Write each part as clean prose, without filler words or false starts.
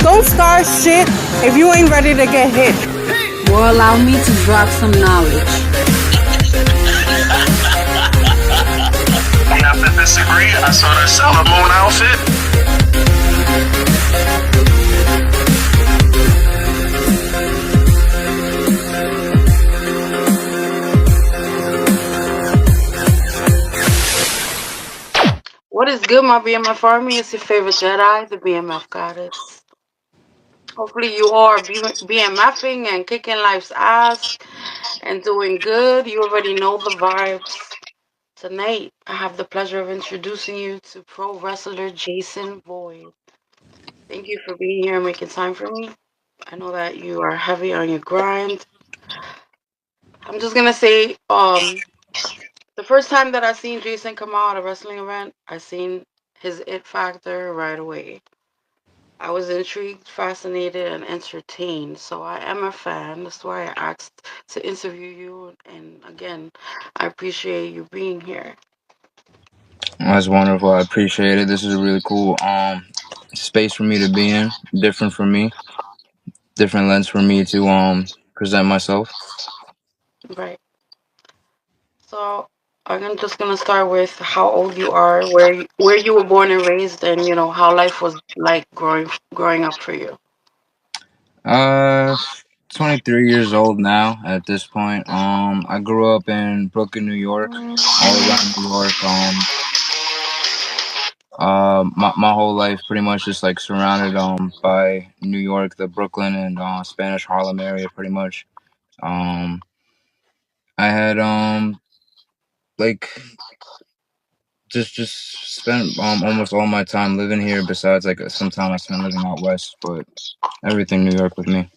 Don't start shit if you ain't ready to get hit. Or allow me to drop some knowledge. We have to disagree. I saw the Sailor Moon outfit. What is good, my BMF army? It's your favorite Jedi, the BMF goddess. Hopefully, you all are BMFing and kicking life's ass and doing good. You already know the vibes. Tonight, I have the pleasure of introducing you to pro wrestler Jason Boyd. Thank you for being here and making time for me. I know that you are heavy on your grind. I'm just gonna say, the first time that I seen Jason come out at a wrestling event, I seen his it factor right away. I was intrigued, fascinated, and entertained. So I am a fan. That's why I asked to interview you. And again, I appreciate you being here. That's wonderful. I appreciate it. This is a really cool space for me to be in. Different for me. Different lens for me to present myself. Right. So I'm just gonna start with how old you are, where you were born and raised, and how life was like growing up for you. Uh 23 years old now at this point. I grew up in Brooklyn, New York, all around New York. My whole life pretty much just like surrounded by New York, the Brooklyn and Spanish Harlem area pretty much. Um I had like just spent almost all my time living here besides like some time I spent living out west, but everything New York with me.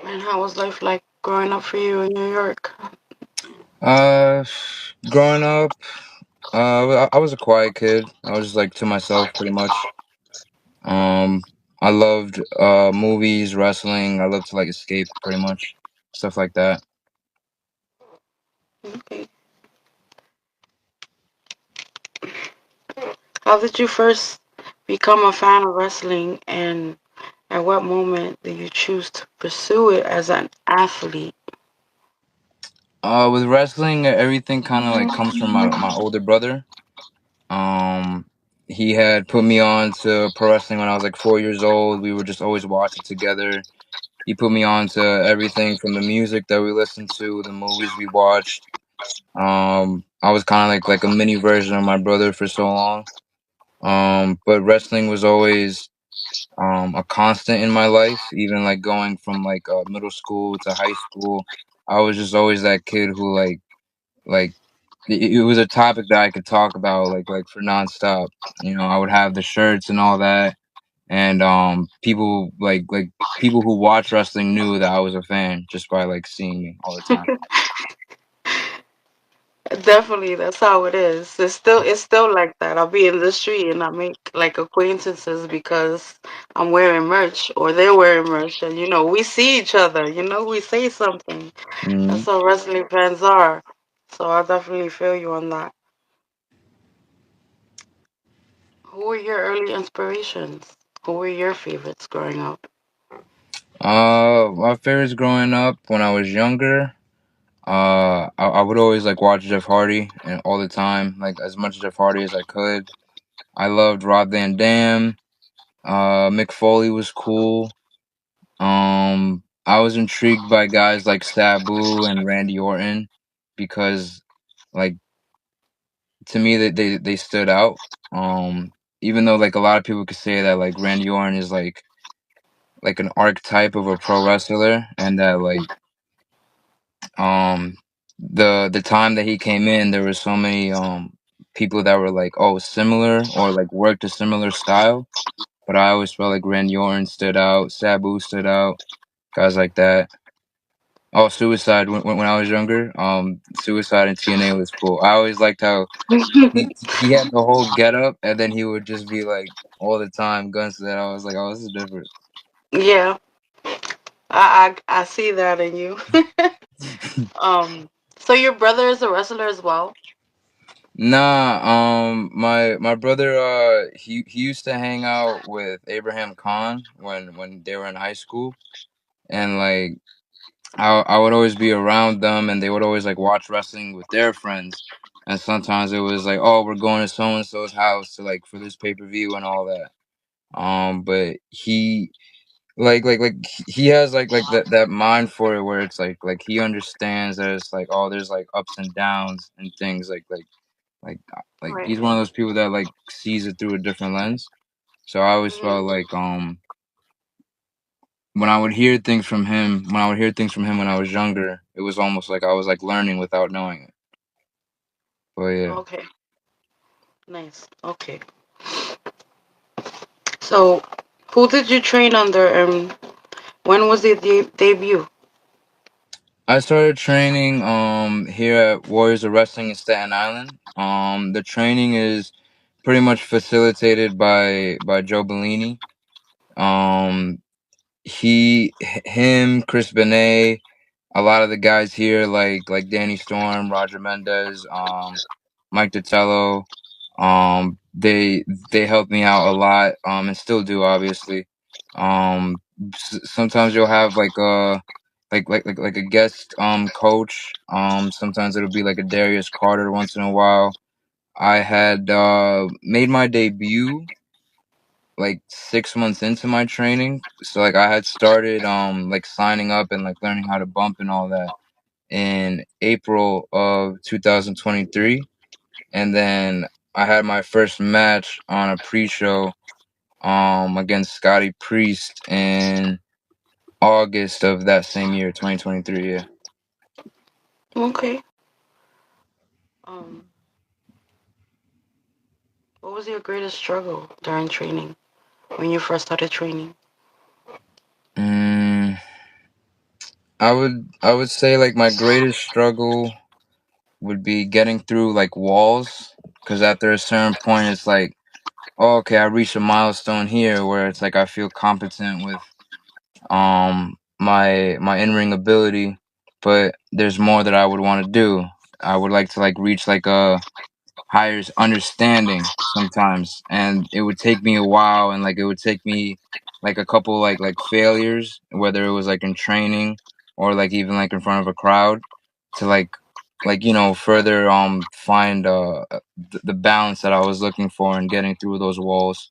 And how was life like growing up for you in New York? Uh Growing up, I was a quiet kid. I was just like to myself pretty much. Um I loved movies, wrestling. I loved to like escape pretty much. Stuff like that. Okay. How did you first become a fan of wrestling, and at what moment did you choose to pursue it as an athlete? With wrestling, everything kind of like comes from my older brother. Um, he had put me on to pro wrestling when I was like 4 years old. We would just always watch it together. He put me on to everything from the music that we listened to, the movies we watched. I was kind of like a mini version of my brother for so long. But wrestling was always a constant in my life, even like going from like middle school to high school. I was just always that kid who like it was a topic that I could talk about like for nonstop. I would have the shirts and all that, and people like people who watch wrestling knew that I was a fan just by like seeing me all the time. Definitely, that's how it is. It's still like that. I'll be in the street and I make like acquaintances because I'm wearing merch or they're wearing merch, and we see each other. We say something. Hmm. That's how wrestling fans are. So I definitely feel you on that. Who were your early inspirations? Who were your favorites growing up? My favorites growing up when I was younger. I would always like watch Jeff Hardy and all the time, like as much Jeff Hardy as I could. I loved Rob Van Dam. Mick Foley was cool. I was intrigued by guys like Sabu and Randy Orton because, like, to me, they stood out. Even though like a lot of people could say that like Randy Orton is like an archetype of a pro wrestler, and that like um the time that he came in, there were so many people that were like similar or like worked a similar style. But I always felt like Randy Orton stood out, Sabu stood out, guys like that. Oh, Suicide when I was younger. Suicide and TNA was cool. I always liked how he had the whole get up, and then he would just be like all the time guns to that. I was like, oh, this is different. Yeah, I see that in you. Um, so your brother is a wrestler as well? Nah, my brother, he used to hang out with Abraham Khan when they were in high school, and like I would always be around them, and they would always like watch wrestling with their friends, and sometimes it was like, oh, we're going to so and so's house to like for this pay-per-view and all that. But he like he has like that mind for it where it's like he understands that it's like, oh, there's like ups and downs and things like Right. he's one of those people that like sees it through a different lens. So I always Hmm. felt like when I would hear things from him, when I was younger, it was almost like I was like learning without knowing it. But yeah. Okay. Nice. Okay. So, who did you train under, and when was the debut? I started training here at Warriors of Wrestling in Staten Island. The training is pretty much facilitated by Joe Bellini. Um him, Chris Benet, a lot of the guys here like Danny Storm, Roger Mendez, Mike Detello, they helped me out a lot, and still do, obviously. Sometimes you'll have like like a guest coach. Sometimes it'll be like a Darius Carter once in a while. I had made my debut like 6 months into my training. So like I had started like signing up and like learning how to bump and all that in April of 2023. And then I had my first match on a pre-show against Scotty Priest in August of that same year, 2023. Yeah. Okay. Um, what was your greatest struggle during training when you first started training? Mm, I would say like my greatest struggle would be getting through like walls, because after a certain point it's like, oh, okay, I reached a milestone here where it's like I feel competent with my in-ring ability, but there's more that I would want to do. I would like to like reach like a higher understanding sometimes, and it would take me a while, and like it would take me like a couple like failures, whether it was like in training or like even like in front of a crowd, to like further find the balance that I was looking for in getting through those walls.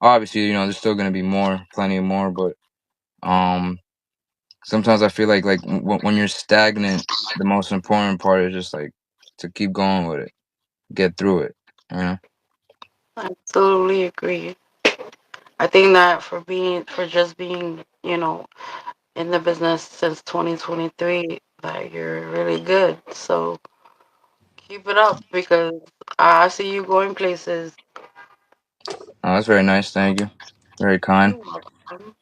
Obviously, there's still gonna be more, plenty more, but um sometimes I feel like when you're stagnant, the most important part is just like to keep going with it, get through it. You know? I totally agree. I think that for just being, in the business since 2023, that you're really good. So keep it up because I see you going places. Oh, that's very nice. Thank you. Very kind. You're welcome.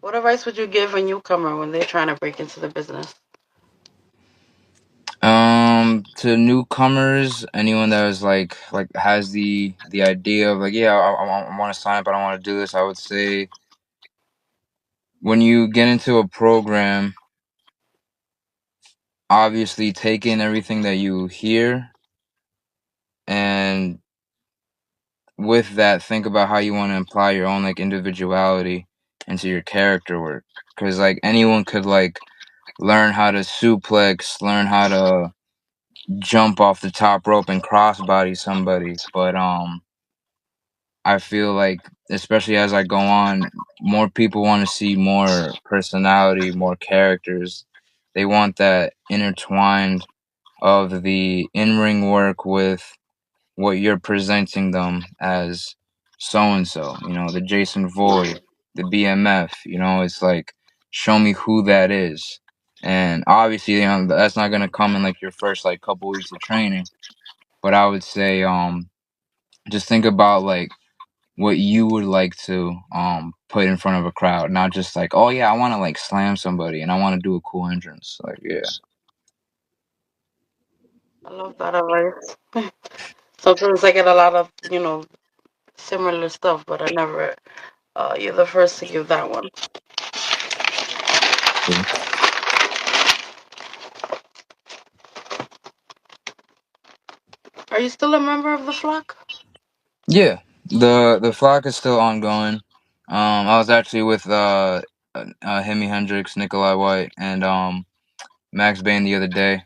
What advice would you give a newcomer when they're trying to break into the business? To newcomers, anyone that is like has the idea of like, yeah, I want to sign up, but I want to do this. I would say when you get into a program, obviously take in everything that you hear, and with that, think about how you want to apply your own like individuality into your character work. Because like anyone could like learn how to suplex, learn how to jump off the top rope and crossbody somebody, but I feel like, especially as I go on, more people want to see more personality, more characters. They want that intertwined of the in-ring work with what you're presenting them as so and so, the Jason Void, the BMF, it's like, show me who that is. And obviously, that's not gonna come in like your first like couple weeks of training, but I would say just think about like what you would like to put in front of a crowd, not just like, oh yeah, I want to like slam somebody and I want to do a cool entrance. Like, yeah. I love that advice. Sometimes I get a lot of, similar stuff, but I never, you're the first to give that one. Cool. Are you still a member of the flock? Yeah, the flock is still ongoing. I was actually with Hemi Hendrix, Nikolai White, and Max Bain the other day.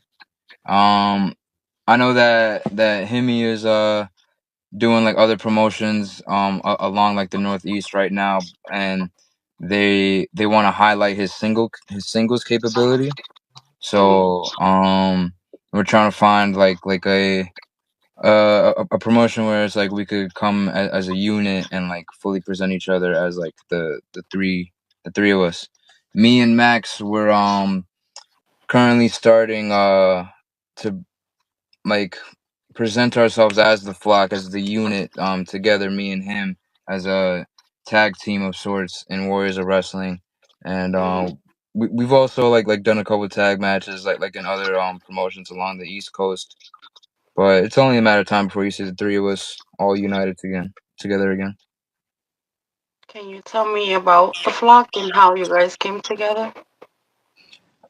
Um, I know that Hemi is doing like other promotions along like the Northeast right now, and they want to highlight his singles capability. Mm-hmm. So we're trying to find like a promotion where it's like we could come as a unit and like fully present each other as like the three of us. Me and Max were currently starting to like present ourselves as the flock, as the unit together, me and him as a tag team of sorts in Warriors of Wrestling. And Mm-hmm. we've also like done a couple tag matches like in other promotions along the East Coast. But it's only a matter of time before you see the three of us all united together again. Can you tell me about the flock and how you guys came together?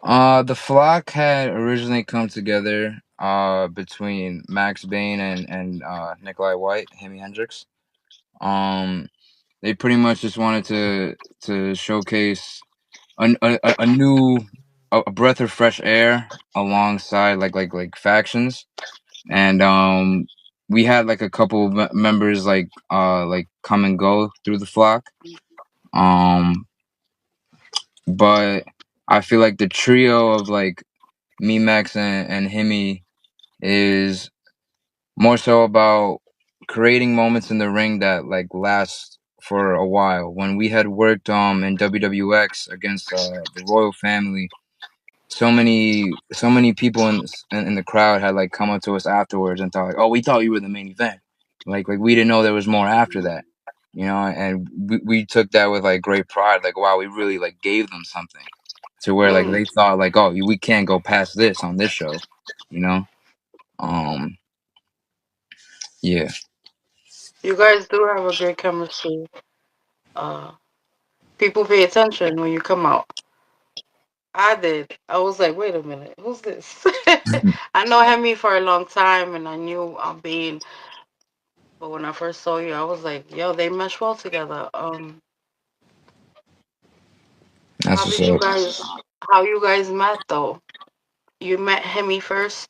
The flock had originally come together between Max Bain and Nikolai White, Hemi Hendrix. Um, they pretty much just wanted to showcase a new a breath of fresh air alongside like factions, and we had like a couple members like come and go through the flock. Um, but I feel like the trio of like me, Max, and Himi is more so about creating moments in the ring that like last for a while. When we had worked in WWX against the Royal Family, so many people in the crowd had like come up to us afterwards and thought like, oh, we thought you were the main event. Like we didn't know there was more after that. You know, and we took that with like great pride. Like, wow, we really like gave them something to where like Mm. they thought like, oh, we can't go past this on this show. You know, um, yeah. You guys do have a great chemistry. Uh, People pay attention when you come out. I did. I was like, wait a minute, who's this? I know Hemi for a long time, and I knew Bean, but when I first saw you, I was like, yo, they mesh well together. That's How what's did you up. guys? How you guys met though? You met Hemi first.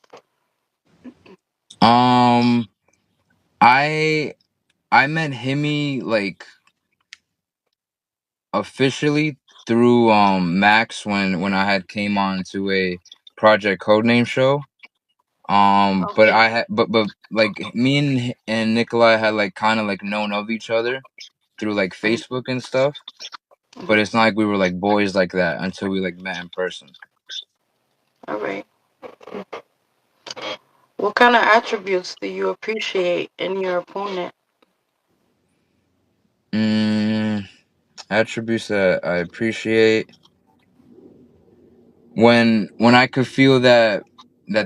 Um, I I met Himi like officially through Max when I had came on to a Project Codename show. But Okay. but like me and Nikolai had like kind of like known of each other through like Mhm, Facebook and stuff. But mhm. it's not like we were like boys like that until we like met in person. All right. What kind of attributes do you appreciate in your opponent? Mm, attributes that I appreciate when I could feel that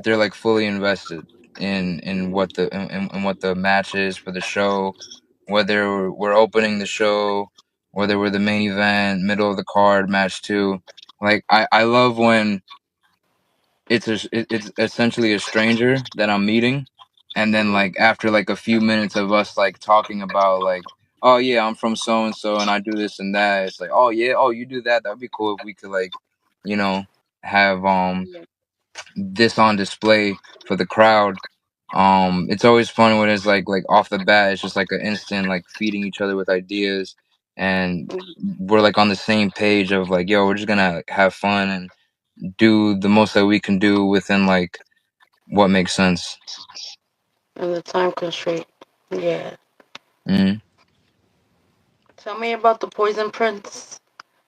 they're like fully invested in what in what the match is for the show, whether we're opening the show, whether we're the main event, middle of the card, match two. Like I love when it's essentially a stranger that I'm meeting, and then Hmm. like after like a few minutes of us like talking about like, oh yeah, I'm from so and so and I do this and that. It's like, oh yeah, oh you do that. That'd be cool if we could like, you know, have this on display for the crowd. It's always fun when it's like off the bat, it's just like an instant like feeding each other with ideas, and we're like on the same page of like, yo, we're just gonna like, have fun and do the most that we can do within like what makes sense. And the time constraint. Yeah. Hmm. Tell me about the Poison Prince.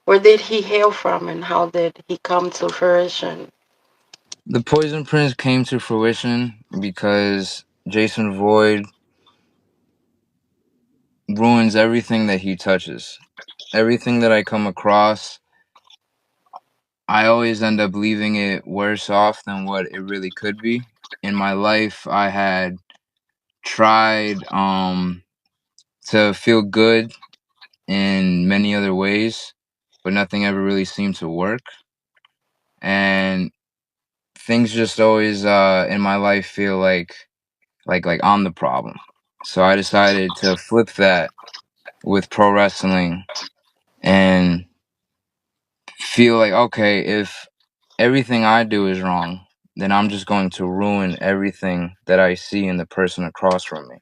Where did he hail from and how did he come to fruition? The Poison Prince came to fruition because Jason Void ruins everything that he touches. Everything that I come across, I always end up leaving it worse off than what it really could be. In my life, I had tried to feel good in many other ways, but nothing ever really seemed to work. And things just always in my life feel like like I'm the problem. So I decided to flip that with pro wrestling and feel like, okay, if everything I do is wrong, then I'm just going to ruin everything that I see in the person across from me.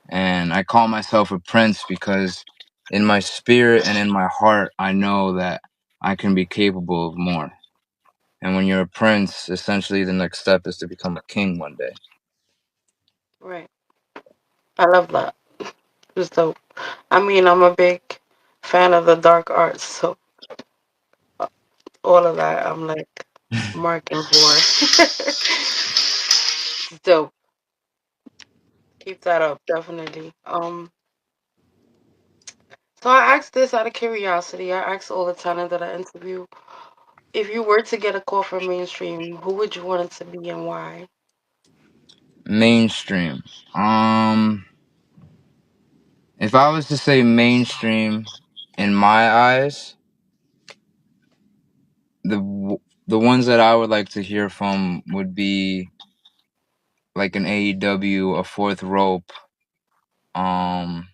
And I call myself a prince because in my spirit and in my heart, I know that I can be capable of more. And when you're a prince, essentially the next step is to become a king one day. Right. I love that. It's dope. I mean, I'm a big fan of the dark arts, so all of that I'm like marking for. It's dope. Keep that up, definitely. So I asked this out of curiosity. I ask all the talent that I interview. If you were to get a call from mainstream, who would you want it to be and why? Mainstream. If I was to say mainstream in my eyes, the ones that I would like to hear from would be like an AEW, a Fourth Rope. Um,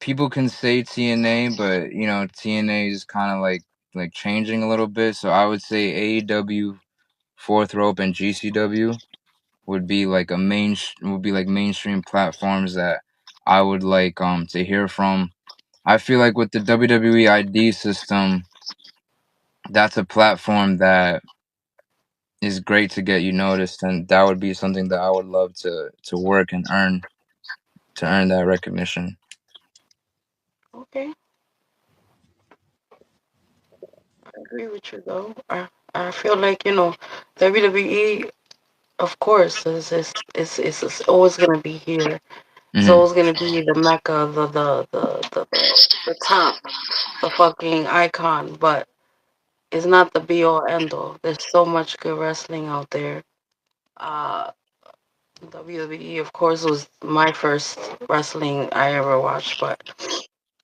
People can say TNA, but you know TNA is kind of like changing a little bit. So I would say AEW, Fourth Rope, and GCW would be like mainstream platforms that I would like to hear from. I feel like with the WWE ID system, that's a platform that is great to get you noticed, and that would be something that I would love to work and earn that recognition. Okay, I agree with you though. I feel like WWE, of course, is always gonna be here. It's Hmm. always gonna be the mecca, the top, the fucking icon. But it's not the be all end all. There's so much good wrestling out there. Uh, WWE, of course, was my first wrestling I ever watched, but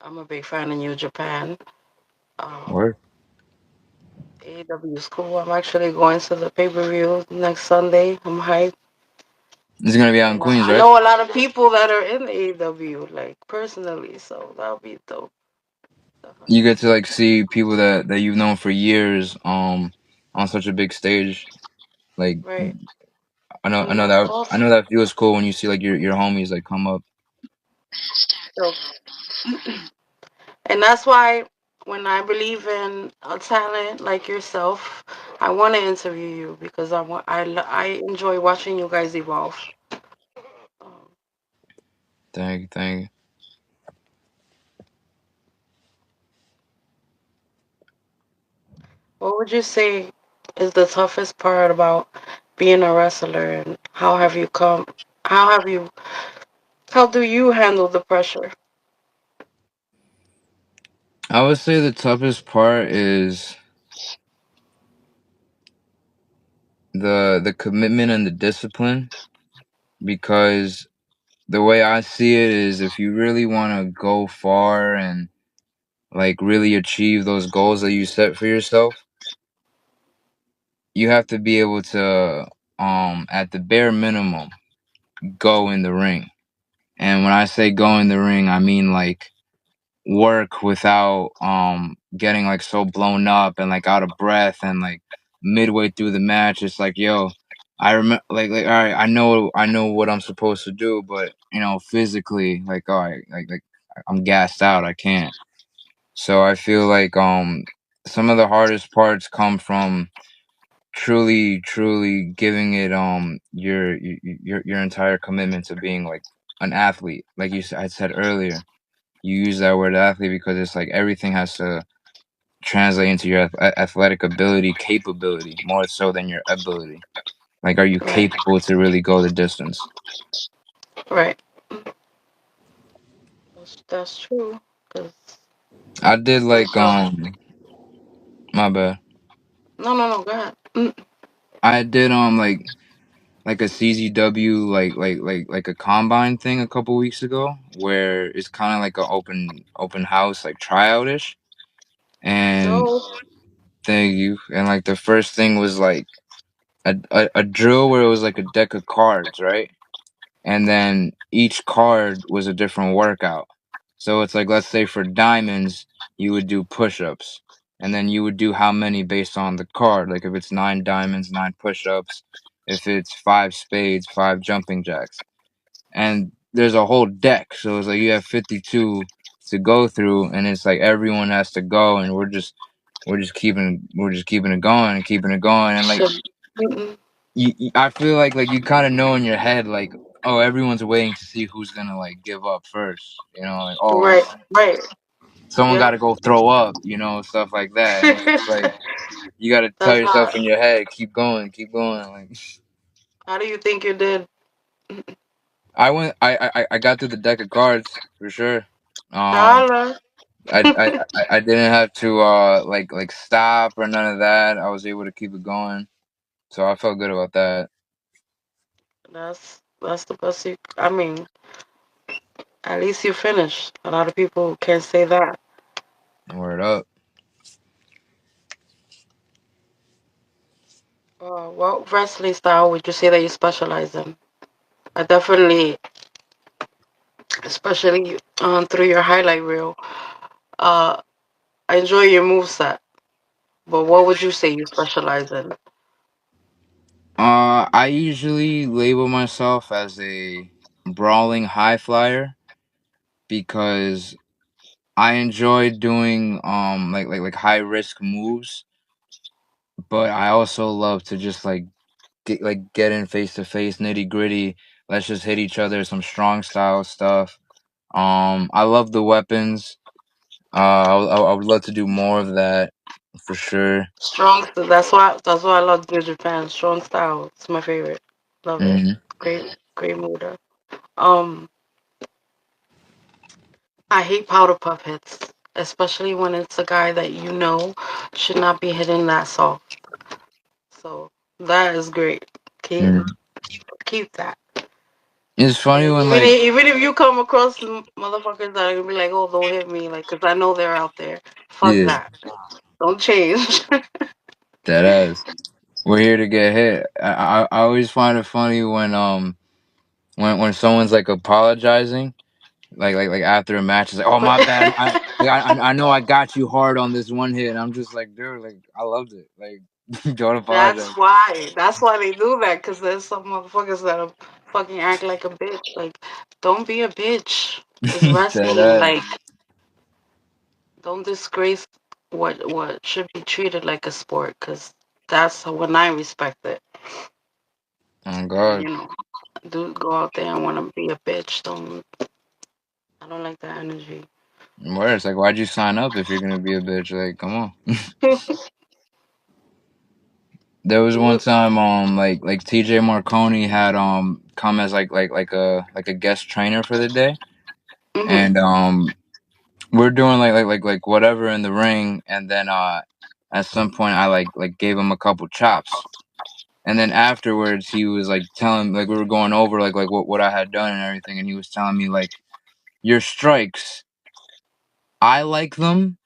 I'm a big fan of New Japan. Um, Word. AEW is cool. I'm actually going to the pay-per-view next Sunday. I'm hyped. It's gonna be out in And Queens, I right? know a lot of people that are in AEW, like personally, so that'll be dope. You Definitely. get to like see people that you've known for years on such a big stage. Like Right. I And know that's that I awesome. know that feels cool when you see like your homies like come up. So, and that's why when I believe in a talent like yourself, I want to interview you because I enjoy watching you guys evolve. Um, Thank you. what would you say is the toughest part about being a wrestler, and how have you come? How have you? How do you handle the pressure? I would say the toughest part is the commitment and the discipline, because the way I see it is if you really want to go far and like really achieve those goals that you set for yourself, you have to be able to at the bare minimum go in the ring. And when I say go in the ring, I mean like work without getting like so blown up and like out of breath, and like midway through the match it's like, yo, I remember like all right, I know what I'm supposed to do, but you know physically like all right, like I'm gassed out, I can't. So I feel like some of the hardest parts come from truly giving it your entire commitment to being like an athlete, like I said earlier. You use that word athlete because it's like everything has to translate into your athletic ability, capability, more so than your ability. Like, are you Right. capable to really go the distance? Right. That's true. Cause I did like myself. my bad. No. Go ahead. I did like a CZW like a combine thing a couple weeks ago where it's kind of like a open house like tryout-ish. And Dope. thank you. And like the first thing was like a drill where it was like a deck of cards, right? And then each card was a different workout. So it's like, let's say for diamonds, you would do push-ups, and then you would do how many based on the card. Like if it's 9 diamonds, 9 push-ups. If it's 5 spades, 5 jumping jacks. And there's a whole deck, so it's like you have 52 to go through, and it's like everyone has to go, and we're just keeping it going and keeping it going, and like Shit. Mm-mm. I feel like you kind of know in your head like, oh, everyone's waiting to see who's gonna like give up first, like, oh, Right, right. someone got Yep. to go throw up, stuff like that, and it's like you got to tell That's yourself hot. in your head, keep going, like. How do you think you did? I got through the deck of cards for sure. um Holla. I didn't have to like stop or none of that. I was able to keep it going, so I felt good about that. That's the best you. I mean, at least you finished. A lot of people can't say that. Word up. What wrestling style would you say that you specialize in? I definitely, especially through your highlight reel, uh, I enjoy your moveset. But what would you say you specialize in? I usually label myself as a brawling high flyer because I enjoy doing like high risk moves, but I also love to just get in face to face, nitty gritty. Let's just hit each other, some strong style stuff. I love the weapons. I would love to do more of that for sure. Strong. That's why I love New Japan. Strong style. It's my favorite. Love it. Hmm. Great mover. Um, I hate powder puff hits, especially when it's a guy that you know should not be hitting that soft. So that is great. Keep Hmm. keep that. It's funny And when even if you come across some motherfuckers that are gonna be like, oh, don't hit me, like, 'cause I know they're out there. Fuck yeah, that. Don't change. that ass. We're here to get hit. I always find it funny when someone's like apologizing, like after a match, it's like, oh, my bad. I know I got you hard on this one hit, and I'm just like, dude, like I loved it. Like don't apologize. That's why they do that. 'Cause there's some motherfuckers that'll fucking act like a bitch. Like, don't be a bitch. It's That wrestling. ass. Like, don't disgrace what should be treated like a sport. 'Cause that's when I respect it. Oh And God. do go out there and want to be a bitch. Don't. I don't like that energy. Where it's like, why'd you sign up if you're gonna be a bitch? Like, come on. There was one Yep. time, like TJ Marconi had come as like a guest trainer for the day, Mhm. and we're doing like whatever in the ring, and then at some point I like gave him a couple chops, and then afterwards he was like telling, like we were going over like what I had done and everything, and he was telling me like, your strikes, I like them.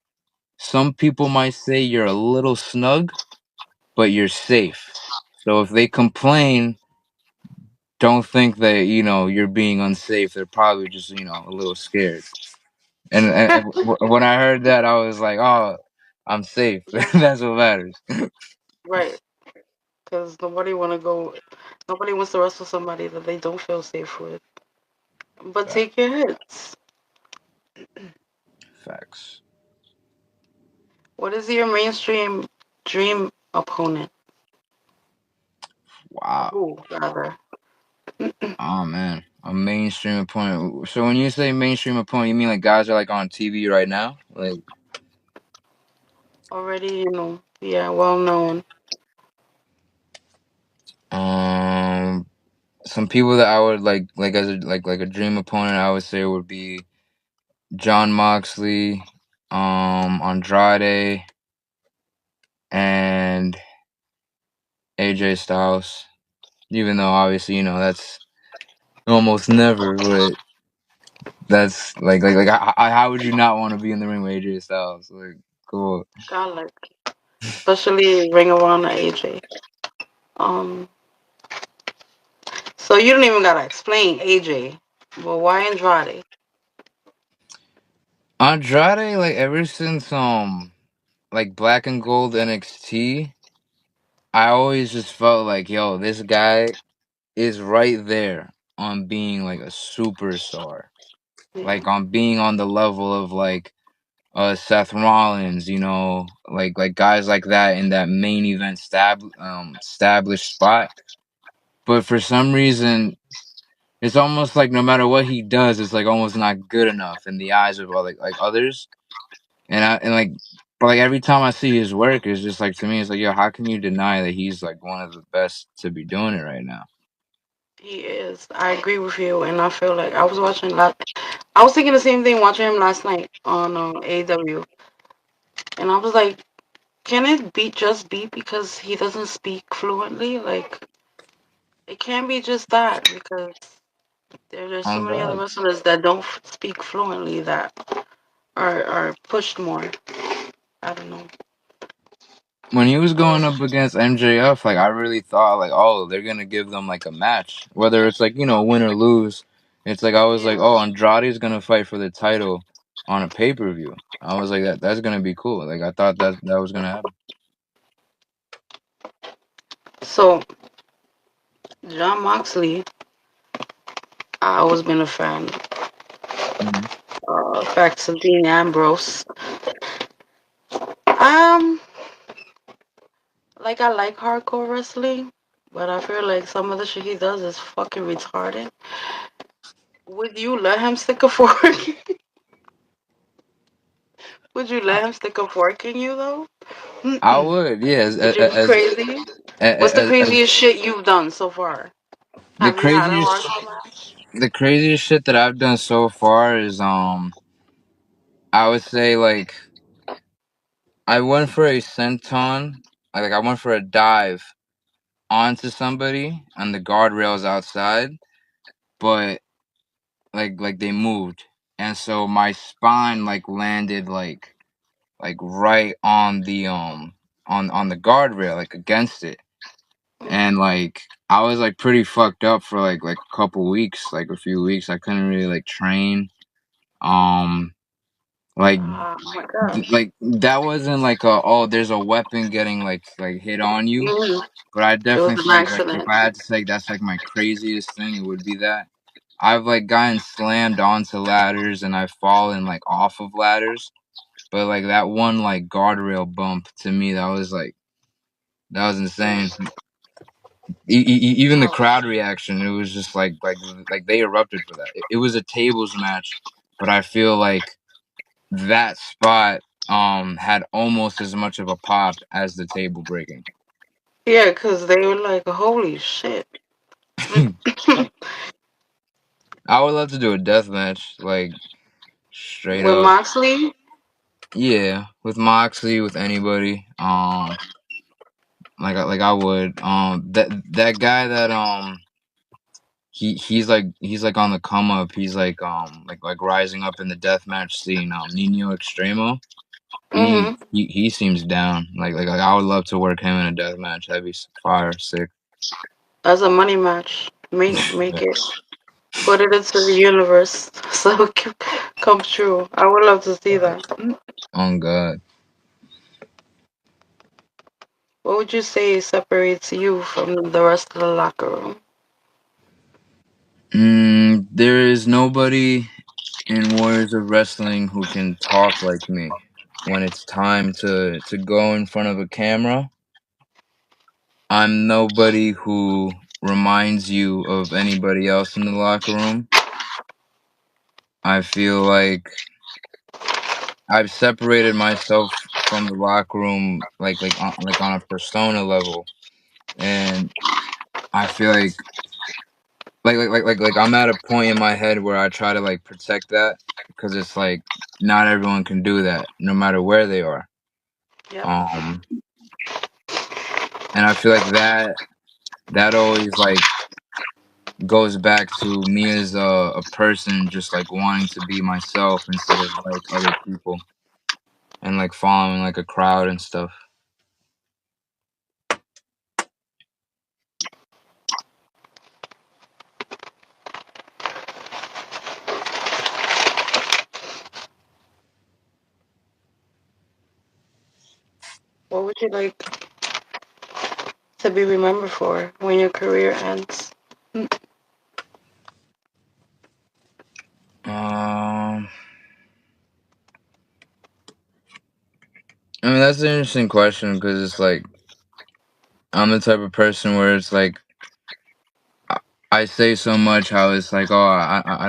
Some people might say you're a little snug, but you're safe. So if they complain, don't think that you're being unsafe. They're probably just a little scared. And when I heard that, I was like, oh, I'm safe. Yeah. That's what matters. Right. Because nobody wants to wrestle somebody that they don't feel safe with. But take your hits. Facts. What is your mainstream dream opponent? Or Wow. who, rather? Oh man, a mainstream opponent. So when you say mainstream opponent, you mean like guys are like on TV right now? Like, Already, yeah, well known. um, some people that I would like as a dream opponent, I would say would be John Moxley, Andrade, and AJ Styles. Even though obviously that's almost never, but that's how would you not want to be in the ring with AJ Styles? Like, cool. God, like, especially Ring of Honor AJ. Um, so you don't even gotta explain AJ. But why Andrade? Andrade, like ever since like Black and Gold NXT, I always just felt like, yo, this guy is right there on being like a superstar. Yeah. Like on being on the level of like Seth Rollins, like guys like that in that main event established spot. But for some reason, it's almost like no matter what he does, it's like almost not good enough in the eyes of like others. But like every time I see his work, it's just like to me, it's like, yo, how can you deny that he's like one of the best to be doing it right now? He is. I agree with you, and I feel like I was thinking the same thing watching him last night on AW, and I was like, can it be just be because he doesn't speak fluently? Like, it can't be just that because there's so On many other God. wrestlers that don't speak fluently that are pushed more. I don't know. When he was going up against MJF, like I really thought like, oh, they're gonna give them like a match, whether it's like win or lose. It's like I was like, Yeah. oh, Andrade's gonna fight for the title on a pay per view. I was like that's gonna be cool. Like I thought that was gonna happen. So John Moxley, I always been a fan. Hmm. Facts of Dean Ambrose. Um, like I like hardcore wrestling, but I feel like some of the shit he does is fucking retarded. Would you let him stick a fork? Would you let him stick a fork in you though? I would, yeah, Would you be crazy? What's the as craziest shit you've done so far? the Have you had a craziest hardcore match? the craziest shit that I've done so far is I would say like I went for a senton, like I went for a dive onto somebody on the guardrails outside, but like they moved, and so my spine like landed like right on the on the guardrail, like against it, and like I was like pretty fucked up for like a couple weeks, like a few weeks. I couldn't really like train. Um, like Oh my gosh. like that wasn't like a, oh, there's a weapon getting like hit on you. Mhm. But I It was definitely an feel like if accident. I had to say that's like my craziest thing, it would be that. I've like gotten slammed onto ladders and I've fallen like off of ladders. But like that one like guardrail bump to me, that was insane. Even the Oh, crowd reaction, it was just like they erupted for that. It was a tables match, but I feel like that spot had almost as much of a pop as the table breaking. yeah, because they were like, holy shit. I would love to do a death match, like straight With up. Moxley, Yeah, with Moxley, with anybody. Like I would. That guy that he's like on the come up. He's like rising up in the deathmatch scene. Nino Extremo. mm-hmm. He seems down. Like I would love to work him in a deathmatch. That'd be fire, sick. That's a money match. Make it. Put it into the universe so it can come true. I would love to see that. On God. What would you say separates you from the rest of the locker room? There is nobody in Warriors of Wrestling who can talk like me when it's time to go in front of a camera. I'm nobody who reminds you of anybody else in the locker room. I feel like I've separated myself from the locker room like on a persona level, and I feel like I'm at a point in my head where I try to like protect that because it's like not everyone can do that no matter where they are. Yep. Um, and I feel like that always like goes back to me as a person just like wanting to be myself instead of like other people and like following like a crowd and stuff. you like to be remembered for when your career ends? Um, I mean that's an interesting question because it's like I'm the type of person where it's like I, I say so much how it's like oh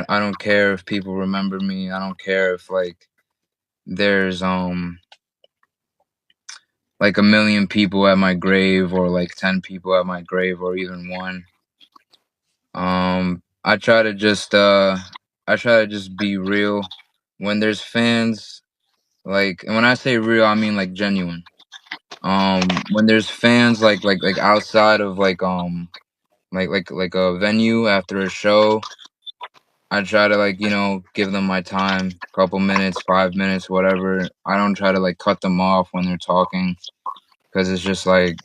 I don't care if people remember me. I don't care if like there's like a million people at my grave or like 10 people at my grave or even one. I try to just be real when there's fans like and when I say real I mean like genuine. When there's fans like outside of like a venue after a show, I try to like, give them my time, couple minutes, 5 minutes, whatever. I don't try to like cut them off when they're talking because it's just like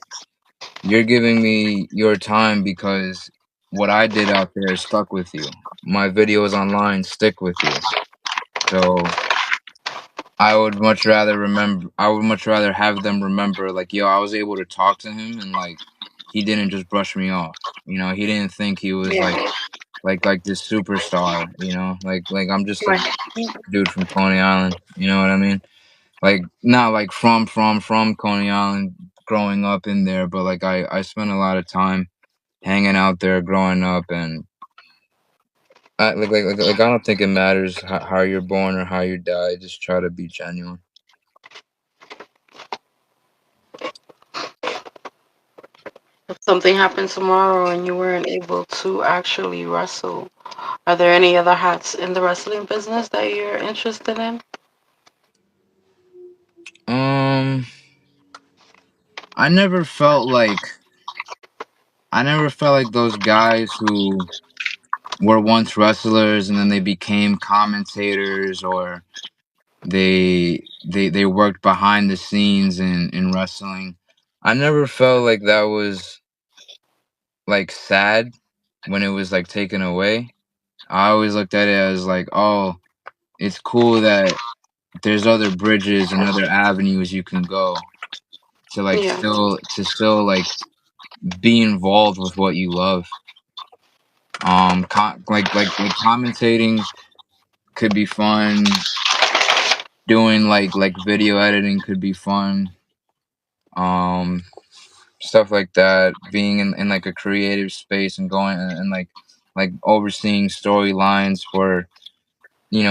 you're giving me your time because what I did out there stuck with you. My videos online stick with you. So I would much rather have them remember like, yo, I was able to talk to him and like he didn't just brush me off. He didn't think he was Yeah. like this superstar, like I'm just a Right. dude from Coney Island, you know what I mean? Like not like from Coney Island growing up in there, but like I spent a lot of time hanging out there growing up and I don't think it matters how you're born or how you die. Just try to be genuine. If something happened tomorrow and you weren't able to actually wrestle, are there any other hats in the wrestling business that you're interested in? Um, I never felt like those guys who were once wrestlers and then they became commentators or they worked behind the scenes in wrestling. I never felt like that was like sad when it was like taken away. I always looked at it as like, oh, it's cool that there's other bridges and other avenues you can go to like Yeah. still like be involved with what you love. Like commentating could be fun. Doing like video editing could be fun. Um, Stuff like that. Being in like a creative space and going and like overseeing storylines for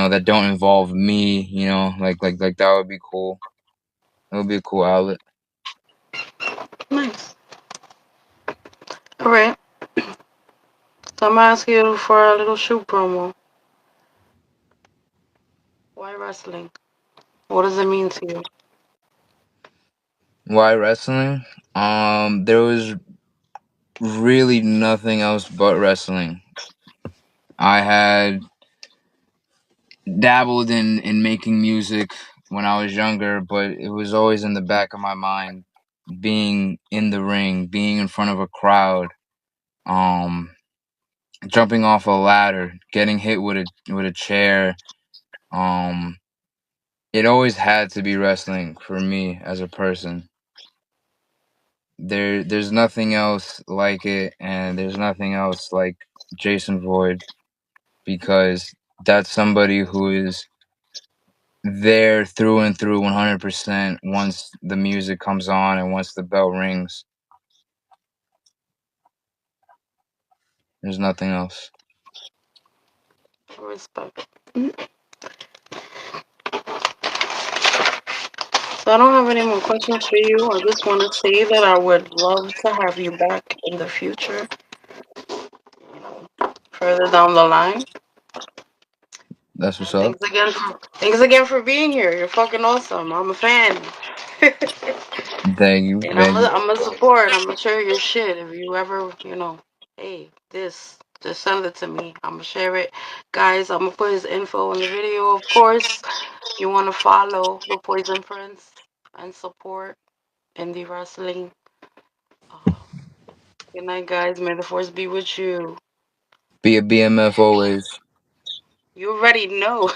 that don't involve me. Like that would be cool. It would be a cool outlet. Nice. All right. So I'm asking you for a little shoe promo. Why wrestling? What does it mean to you? Why wrestling? There was really nothing else but wrestling. I had dabbled in making music when I was younger, but it was always in the back of my mind being in the ring, being in front of a crowd, um, jumping off a ladder, getting hit with a chair. Um, it always had to be wrestling for me as a person. There's nothing else like it, and there's nothing else like Jason Void because that's somebody who is there through and through 100% once the music comes on and once the bell rings. There's nothing else. Respect. So I don't have any more questions for you. I just want to say that I would love to have you back in the future, further down the line. That's what's And up. thanks again for being here. You're fucking awesome. I'm a fan. Thank you, And thank you. I'm a support. I'm gonna share your shit if you ever, hey, just send it to me. I'm gonna share it, guys. I'm gonna put his info in the video. Of course, you want to follow the Poison Prince and support indie wrestling. Uh, Good night, guys. May the force be with you. Be a BMF always. You already know.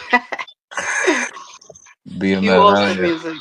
Cue BMF, off the hell yeah. music.